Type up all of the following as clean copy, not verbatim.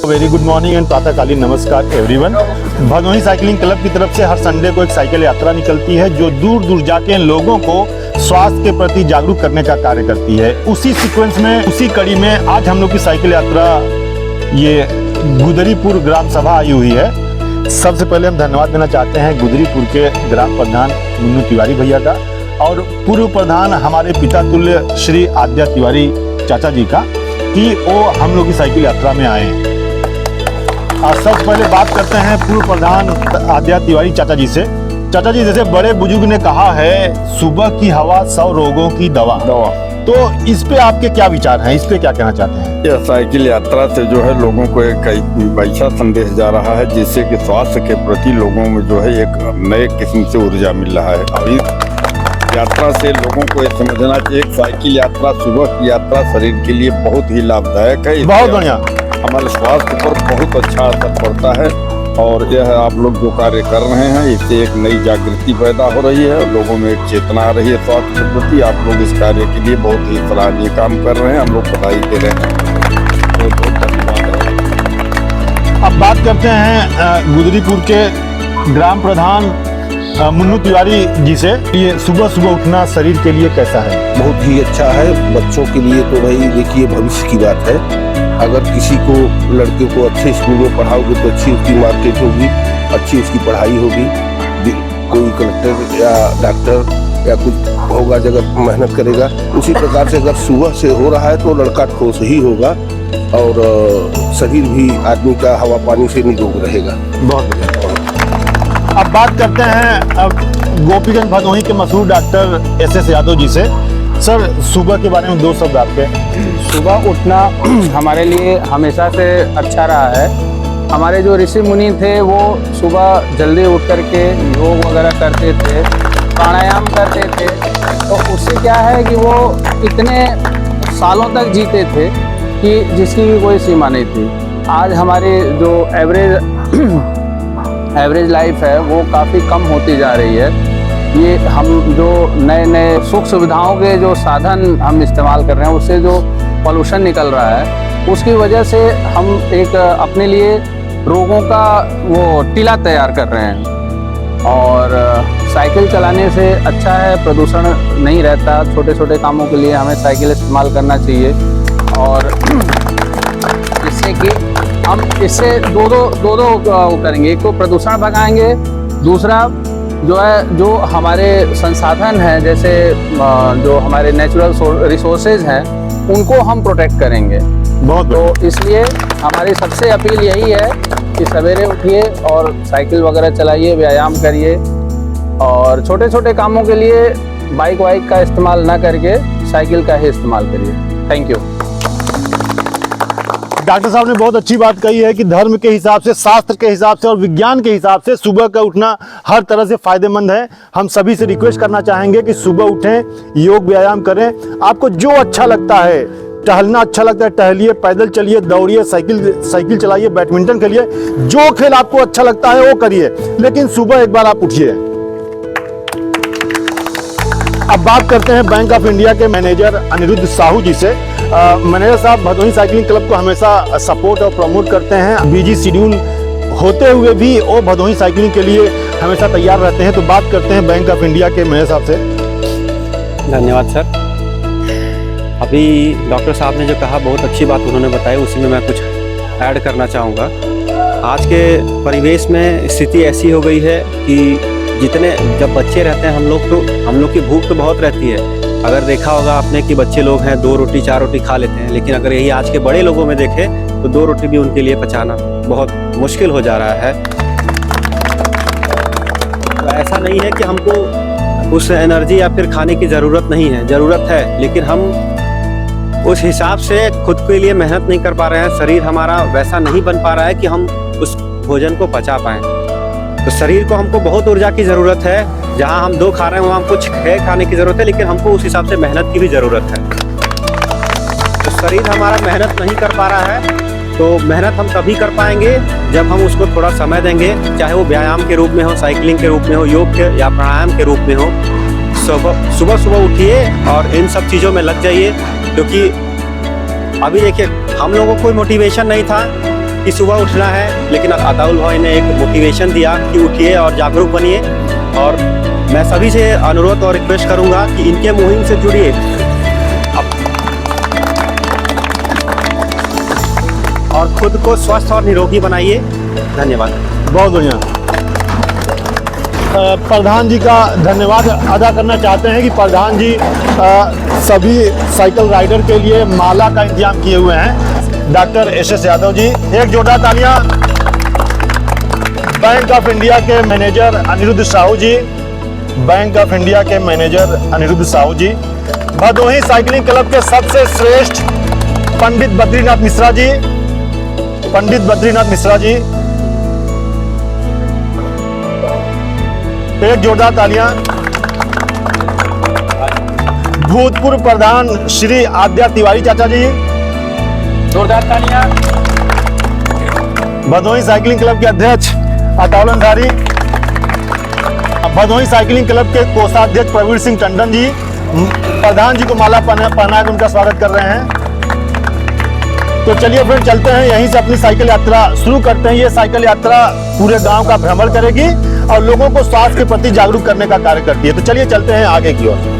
Very good morning and प्रातःकालीन नमस्कार everyone. Bhadohi cycling club की तरफ से हर संडे को एक साइकिल यात्रा निकलती है जो दूर दूर जाके लोगों को स्वास्थ्य के प्रति जागरूक करने का कार्य करती है। उसी सीक्वेंस में, उसी कड़ी में आज हम लोग की साइकिल यात्रा ये गुदरीपुर ग्राम सभा आई हुई है। सबसे पहले हम धन्यवाद देना चाहते हैं गुदरीपुर के ग्राम प्रधान मुन्नू तिवारी भैया का और पूर्व प्रधान हमारे पिता तुल्य श्री आद्या तिवारी चाचा जी का कि वो हम लोग की साइकिल यात्रा में आए हैं। सबसे पहले बात करते हैं पूर्व प्रधान आद्या तिवारी चाचा जी से। चाचा जी, जैसे बड़े बुजुर्ग ने कहा है सुबह की हवा 100 रोगों की दवा, तो इस पे आपके क्या विचार हैं, इस पे क्या कहना चाहते हैं? यह साइकिल यात्रा से जो है लोगों को एक ऐसा संदेश जा रहा है जिससे कि स्वास्थ्य के प्रति लोगों में जो है एक नए किस्म से ऊर्जा मिल रहा है। और इस यात्रा से लोगों को ये समझना चाहिए एक साइकिल यात्रा, सुबह की यात्रा शरीर के लिए बहुत ही लाभदायक है। बहुत बढ़िया, हमारे स्वास्थ्य पर बहुत अच्छा असर पड़ता है और यह आप लोग जो कार्य कर रहे हैं इससे एक नई जागृति पैदा हो रही है और लोगों में एक चेतना आ रही है स्वास्थ्य के प्रति। आप लोग इस कार्य के लिए बहुत ही सराहनीय काम कर रहे हैं, हम लोग बधाई दे रहे हैं। बहुत बहुत धन्यवाद है। अब बात करते हैं गुदरीपुर के ग्राम प्रधान मुन्नू तिवारी जी से। ये सुबह सुबह उठना शरीर के लिए कैसा है? बहुत ही अच्छा है। बच्चों के लिए तो भाई देखिए भविष्य की बात है। अगर किसी को, लड़के को अच्छे स्कूल में पढ़ाओगे तो अच्छी उसकी मार्केट होगी, अच्छी उसकी पढ़ाई होगी, कोई कलेक्टर या डॉक्टर या कुछ होगा जगह मेहनत करेगा। उसी प्रकार से अगर सुबह से हो रहा है तो लड़का ठोस ही होगा और शरीर भी आदमी का हवा पानी से निरोग रहेगा। बहुत बढ़िया। अब बात करते हैं गोपीगंज भदोही के मशहूर डॉक्टर एस यादव जी से। सर, सुबह के बारे में 2 शब्द आपके। सुबह उठना हमारे लिए हमेशा से अच्छा रहा है। हमारे जो ऋषि मुनि थे वो सुबह जल्दी उठ करके योग वगैरह करते थे, प्राणायाम करते थे, तो उससे क्या है कि वो इतने सालों तक जीते थे कि जिसकी भी कोई सीमा नहीं थी। आज हमारी जो एवरेज लाइफ है वो काफ़ी कम होती जा रही है। ये हम जो नए नए सुख सुविधाओं के जो साधन हम इस्तेमाल कर रहे हैं उससे जो पॉल्यूशन निकल रहा है उसकी वजह से हम एक अपने लिए रोगों का वो टीला तैयार कर रहे हैं। और साइकिल चलाने से अच्छा है, प्रदूषण नहीं रहता। छोटे छोटे कामों के लिए हमें साइकिल इस्तेमाल करना चाहिए और जिससे कि हम इससे दो करेंगे। एक तो प्रदूषण भगाएंगे, दूसरा जो हमारे संसाधन हैं जैसे जो हमारे नेचुरल रिसोर्सेज हैं उनको हम प्रोटेक्ट करेंगे। तो इसलिए हमारी सबसे अपील यही है कि सवेरे उठिए और साइकिल वगैरह चलाइए, व्यायाम करिए और छोटे छोटे कामों के लिए बाइक वाइक का इस्तेमाल ना करके साइकिल का ही इस्तेमाल करिए। Thank you. डॉक्टर साहब ने बहुत अच्छी बात कही है कि धर्म के हिसाब से, शास्त्र के हिसाब से और विज्ञान के हिसाब से सुबह का उठना हर तरह से फायदेमंद है। हम सभी से रिक्वेस्ट करना चाहेंगे कि सुबह उठें, योग व्यायाम करें। आपको जो अच्छा लगता है, टहलना अच्छा लगता है टहलिए, पैदल चलिए, दौड़िए, साइकिल चलाइए, बैडमिंटन खेलिए, जो खेल आपको अच्छा लगता है वो करिए, लेकिन सुबह एक बार आप उठिए। अब बात करते हैं बैंक ऑफ इंडिया के मैनेजर अनिरुद्ध साहू जी से। मैनेजर साहब भदोही साइकिलिंग क्लब को हमेशा सपोर्ट और प्रमोट करते हैं। बिजी शेड्यूल होते हुए भी वो भदोही साइकिलिंग के लिए हमेशा तैयार रहते हैं। तो बात करते हैं बैंक ऑफ इंडिया के मैनेजर साहब से। धन्यवाद सर। अभी डॉक्टर साहब ने जो कहा बहुत अच्छी बात उन्होंने बताई, उसी में मैं कुछ ऐड करना चाहूँगा। आज के परिवेश में स्थिति ऐसी हो गई है कि जब बच्चे रहते हैं हम लोग की भूख तो बहुत रहती है। अगर देखा होगा आपने कि बच्चे लोग हैं 2 रोटी 4 रोटी खा लेते हैं, लेकिन अगर यही आज के बड़े लोगों में देखें तो 2 रोटी भी उनके लिए पचाना बहुत मुश्किल हो जा रहा है। तो ऐसा नहीं है कि हमको उस एनर्जी या फिर खाने की ज़रूरत नहीं है, ज़रूरत है, लेकिन हम उस हिसाब से खुद के लिए मेहनत नहीं कर पा रहे हैं। शरीर हमारा वैसा नहीं बन पा रहा है कि हम उस भोजन को पचा पाएँ। तो शरीर को हमको बहुत ऊर्जा की ज़रूरत है। जहाँ हम 2 खा रहे हैं वहाँ हमको 6 खाने की ज़रूरत है, लेकिन हमको उस हिसाब से मेहनत की भी ज़रूरत है। तो शरीर हमारा मेहनत नहीं कर पा रहा है, तो मेहनत हम तभी कर पाएंगे जब हम उसको थोड़ा समय देंगे, चाहे वो व्यायाम के रूप में हो, साइकिलिंग के रूप में हो, योग के या प्राणायाम के रूप में हो। सुबह उठिए और इन सब चीज़ों में लग जाइए, क्योंकि अभी देखिए हम लोगों को कोई मोटिवेशन नहीं था कि सुबह उठना है, लेकिन अताउल भाई ने एक मोटिवेशन दिया कि उठिए और जागरूक बनिए। और मैं सभी से अनुरोध और रिक्वेस्ट करूंगा कि इनके मुहिम से जुड़िए और खुद को स्वस्थ और निरोगी बनाइए। धन्यवाद। बहुत बढ़िया। प्रधान जी का धन्यवाद अदा करना चाहते हैं कि प्रधान जी सभी साइकिल राइडर के लिए माला का इंतजाम किए हुए हैं। डॉक्टर एस यादव जी, एक जोरदार तालियां। बैंक ऑफ इंडिया के manager Anirudh Sahu ji, Bank of India के manager Anirudh Sahu ji, Bhadohi cycling club के सबसे श्रेष्ठ पंडित बद्रीनाथ मिश्रा जी, पंडित बद्रीनाथ मिश्रा जी, एक जोरदार तालियां। भूतपूर्व प्रधान श्री आद्या तिवारी चाचा जी, जोरदार तालियां। भदोही साइकिलिंग क्लब के अध्यक्ष अताउल अंसारी, भदोही साइकिलिंग क्लब के कोषाध्यक्ष प्रवीण सिंह टंडन जी, प्रधान जी को माला पहना के उनका स्वागत कर रहे हैं। तो चलिए फ्रेंड, चलते हैं, यहीं से अपनी साइकिल यात्रा शुरू करते हैं। ये साइकिल यात्रा पूरे गांव का भ्रमण करेगी और लोगों को स्वास्थ्य के प्रति जागरूक करने का कार्य करती है। तो चलिए चलते हैं आगे की ओर।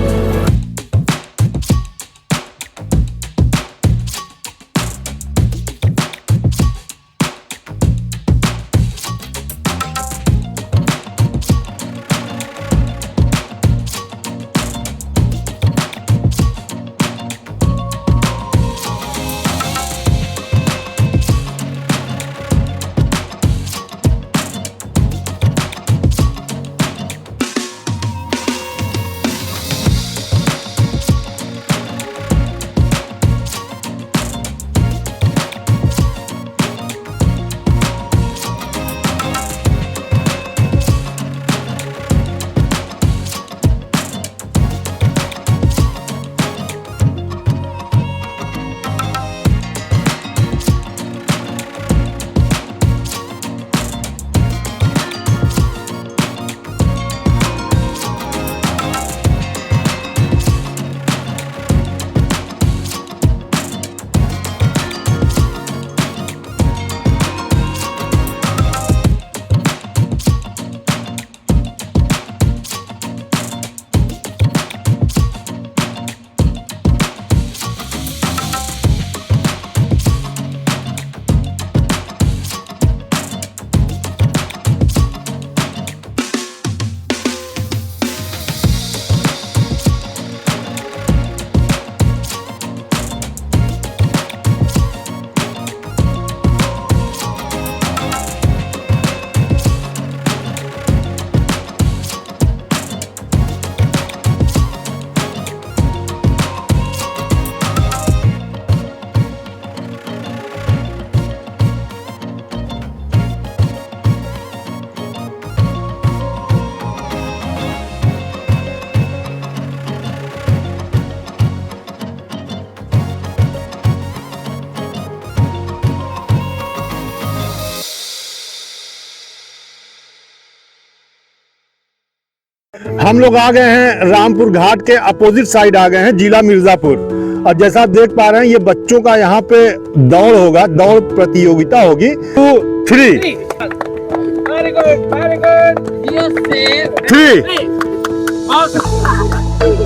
हम लोग आ गए हैं रामपुर घाट के अपोजिट साइड आ गए हैं, जिला मिर्जापुर। और जैसा आप देख पा रहे हैं, ये बच्चों का यहाँ पे दौड़ होगा, दौड़ प्रतियोगिता होगी। 2, 3 Very good, very good. Yes, sir. 3